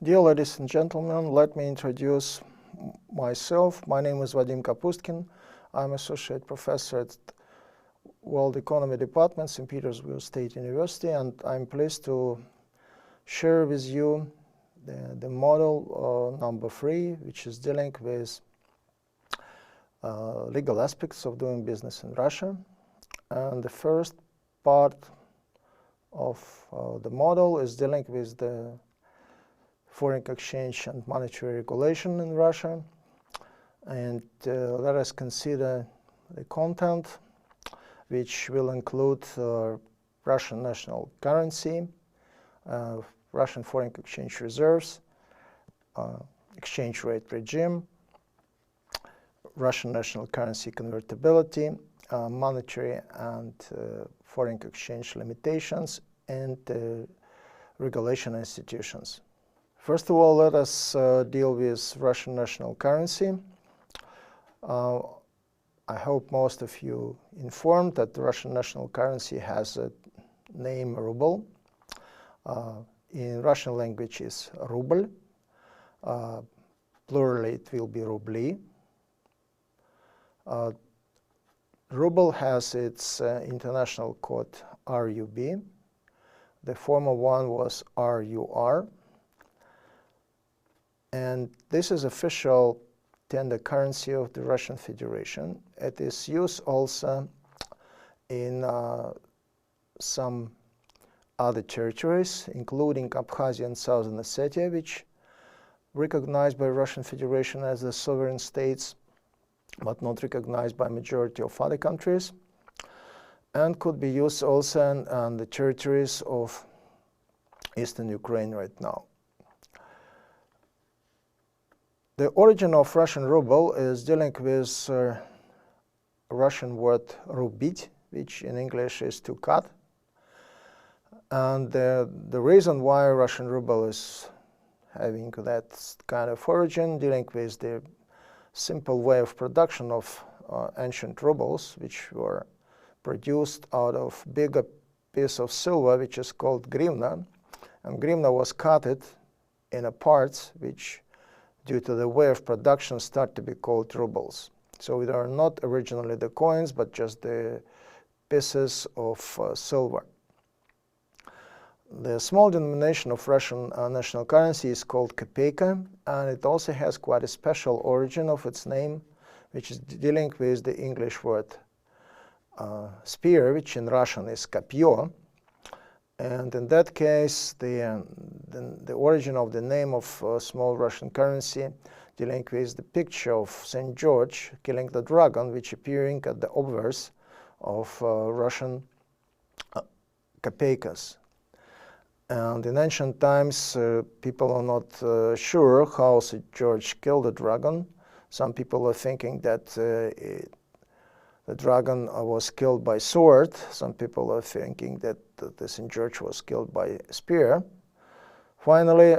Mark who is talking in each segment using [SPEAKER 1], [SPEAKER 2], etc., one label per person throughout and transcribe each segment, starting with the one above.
[SPEAKER 1] Dear ladies and gentlemen, let me introduce myself. My name is Vadim Kapustkin. I'm Associate Professor at World Economy Department in Petersburg State University, and I'm pleased to share with you the model number 3, which is dealing with legal aspects of doing business in Russia. And the first part of the model is dealing with the foreign exchange and monetary regulation in Russia. And let us consider the content, which will include Russian national currency, Russian foreign exchange reserves, exchange rate regime, Russian national currency convertibility, monetary and foreign exchange limitations, and regulation institutions. First of all, let us deal with Russian national currency. I hope most of you informed that the Russian national currency has a name ruble. In Russian language is ruble. Plurally it will be rubli. Ruble has its international code RUB. The former one was RUR. And this is official tender currency of the Russian Federation. It is used also in some other territories, including Abkhazia and Southern Ossetia, which recognized by Russian Federation as the sovereign states, but not recognized by majority of other countries, and could be used also on the territories of eastern Ukraine right now. The origin of Russian ruble is dealing with Russian word rubit, which in English is to cut. And the reason why Russian ruble is having that kind of origin, dealing with the simple way of production of ancient rubles, which were produced out of bigger piece of silver, which is called grivna. And grivna was cutted in a parts which, due to the way of production, start to be called rubles. So they are not originally the coins, but just the pieces of silver. The small denomination of Russian national currency is called kopeyka, and it also has quite a special origin of its name, which is dealing with the English word spear, which in Russian is kopyo. And in that case, the origin of the name of small Russian currency dealing with the picture of St. George killing the dragon, which appearing at the obverse of Russian kopeykas. And in ancient times, people are not sure how St. George killed the dragon. Some people are thinking that the dragon was killed by sword. Some people are thinking that the St. George was killed by spear. Finally,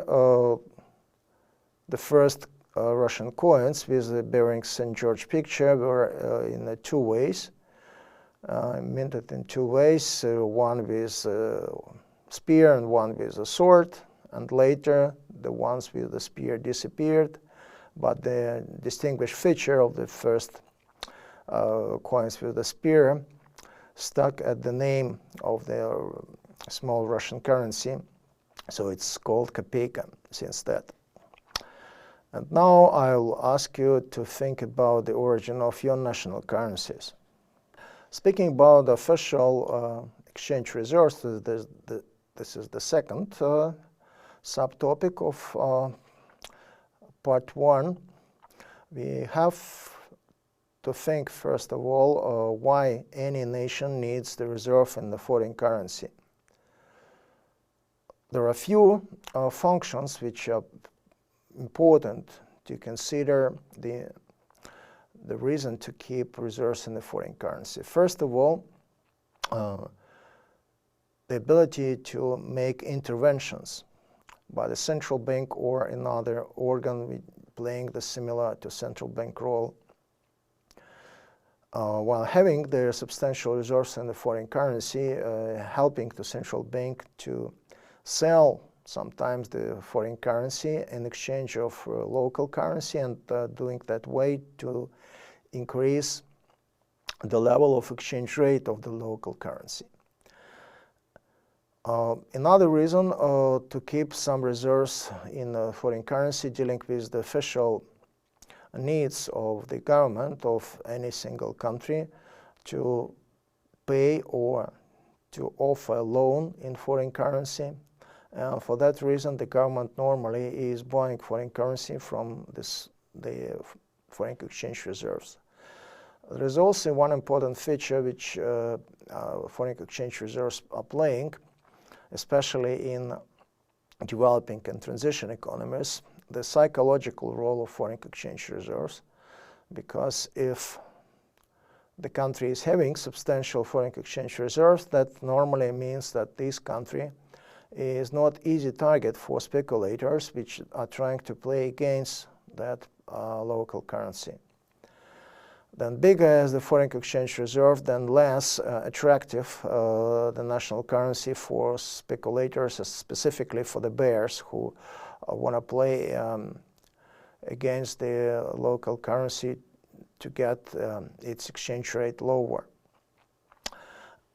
[SPEAKER 1] the first Russian coins with bearing St. George picture were in 2 ways, minted in 2 ways, one with spear and one with a sword, and later the ones with the spear disappeared, but the distinguished feature of the first coins with the spear stuck at the name of the small Russian currency, so it's called kopeyka since that. And now I'll ask you to think about the origin of your national currencies. Speaking about the official exchange reserves, this is the second subtopic of part 1. We have to think, first of all, why any nation needs the reserve in the foreign currency. There are a few functions which are important to consider the reason to keep reserves in the foreign currency. First of all, the ability to make interventions by the central bank or another organ playing the similar to central bank role. While having the substantial reserves in the foreign currency, helping the central bank to sell sometimes the foreign currency in exchange of local currency, and doing that way to increase the level of exchange rate of the local currency. Another reason to keep some reserves in foreign currency, dealing with the official needs of the government of any single country to pay or to offer a loan in foreign currency. For that reason, the government normally is buying foreign currency from the foreign exchange reserves. There is also one important feature which foreign exchange reserves are playing, especially in developing and transition economies, the psychological role of foreign exchange reserves. Because if the country is having substantial foreign exchange reserves, that normally means that this country is not easy target for speculators which are trying to play against that local currency. Then bigger as the foreign exchange reserve, then less attractive the national currency for speculators, specifically for the bears who want to play against the local currency to get its exchange rate lower.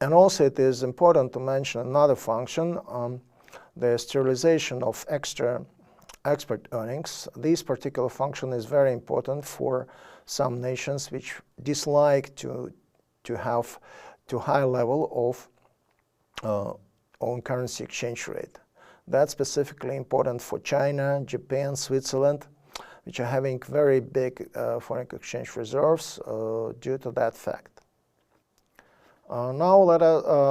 [SPEAKER 1] And also it is important to mention another function, the sterilization of extra export earnings. This particular function is very important for some nations which dislike to have too high level of own currency exchange rate. That's specifically important for China, Japan, Switzerland, which are having very big foreign exchange reserves due to that fact. Now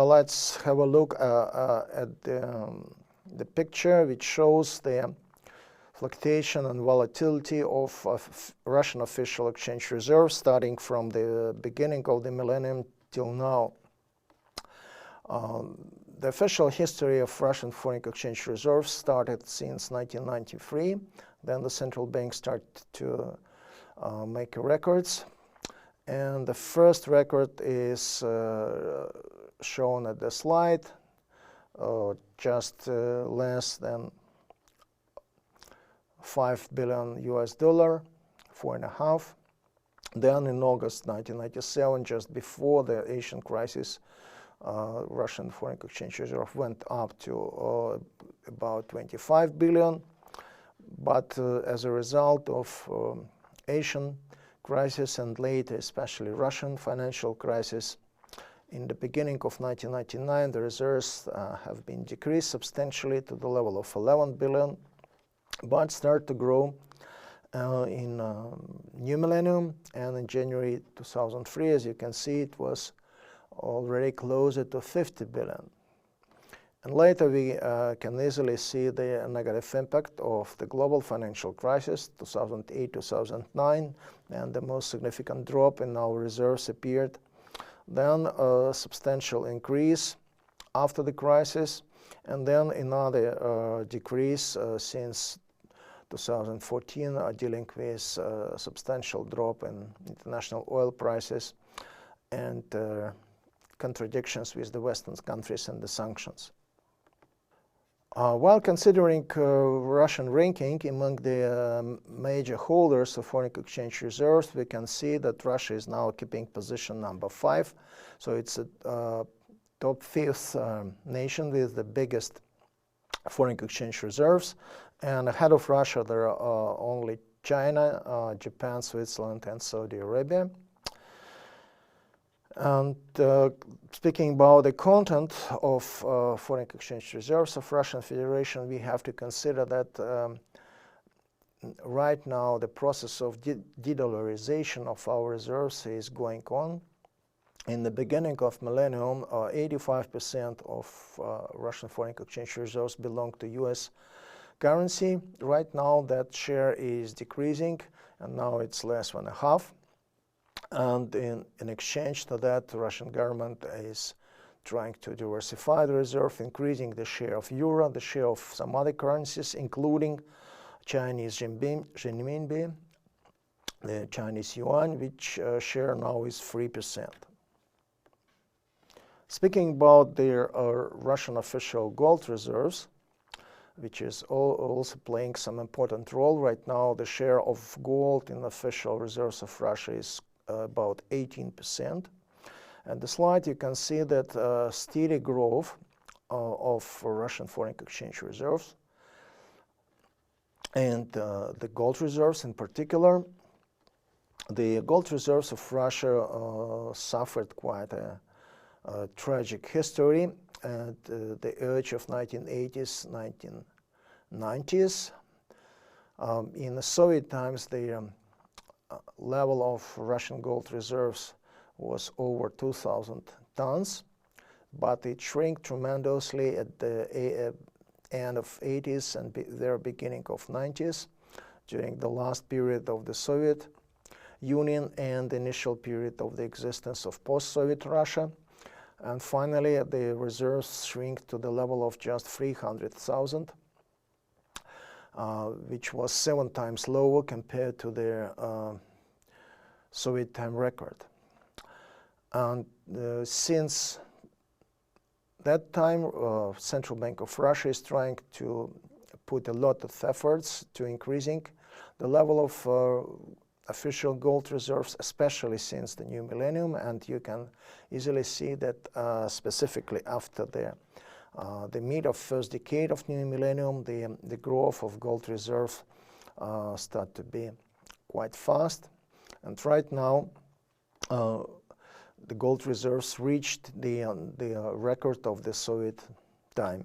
[SPEAKER 1] let's have a look at the picture which shows the fluctuation and volatility of Russian official exchange reserves starting from the beginning of the millennium till now. The official history of Russian foreign exchange reserves started since 1993. Then the central bank started to make records. And the first record is shown at the slide, just less than $5 billion US, 4.5. Then in August 1997, just before the Asian crisis, Russian foreign exchange reserve went up to about 25 billion. But as a result of Asian crisis and later especially Russian financial crisis, in the beginning of 1999, the reserves have been decreased substantially to the level of 11 billion, but start to grow in new millennium, and in January 2003, as you can see, it was already closer to 50 billion. And later we can easily see the negative impact of the global financial crisis, 2008-2009, and the most significant drop in our reserves appeared. Then a substantial increase after the crisis, and then another decrease since 2014, dealing with substantial drop in international oil prices and contradictions with the Western countries and the sanctions. While considering Russian ranking among the major holders of foreign exchange reserves, we can see that Russia is now keeping position number 5. So it's a top 5th nation with the biggest foreign exchange reserves. And ahead of Russia, there are only China, Japan, Switzerland, and Saudi Arabia. And speaking about the content of foreign exchange reserves of Russian Federation, we have to consider that right now the process of de-dollarization of our reserves is going on. In the beginning of millennium, 85% of Russian foreign exchange reserves belong to US currency. Right now that share is decreasing, and now it's less than a half. And in exchange to that, the Russian government is trying to diversify the reserve, increasing the share of euro, the share of some other currencies, including Chinese renminbi, the Chinese yuan, which share now is 3%. Speaking about the Russian official gold reserves, which is also playing some important role. Right now, the share of gold in official reserves of Russia is about 18%. And the slide, you can see that steady growth of Russian foreign exchange reserves and the gold reserves in particular. The gold reserves of Russia suffered quite a tragic history at the edge of 1980s, 1990s. In the Soviet times, the level of Russian gold reserves was over 2,000 tons, but it shrank tremendously at the end of 80s and the beginning of 90s, during the last period of the Soviet Union and the initial period of the existence of post-Soviet Russia. And finally, the reserves shrink to the level of just 300,000, which was 7 times lower compared to their Soviet time record. And since that time, Central Bank of Russia is trying to put a lot of efforts to increasing the level of official gold reserves, especially since the new millennium, and you can easily see that specifically after the mid of first decade of new millennium, the growth of gold reserve start to be quite fast. And right now, the gold reserves reached the record of the Soviet time.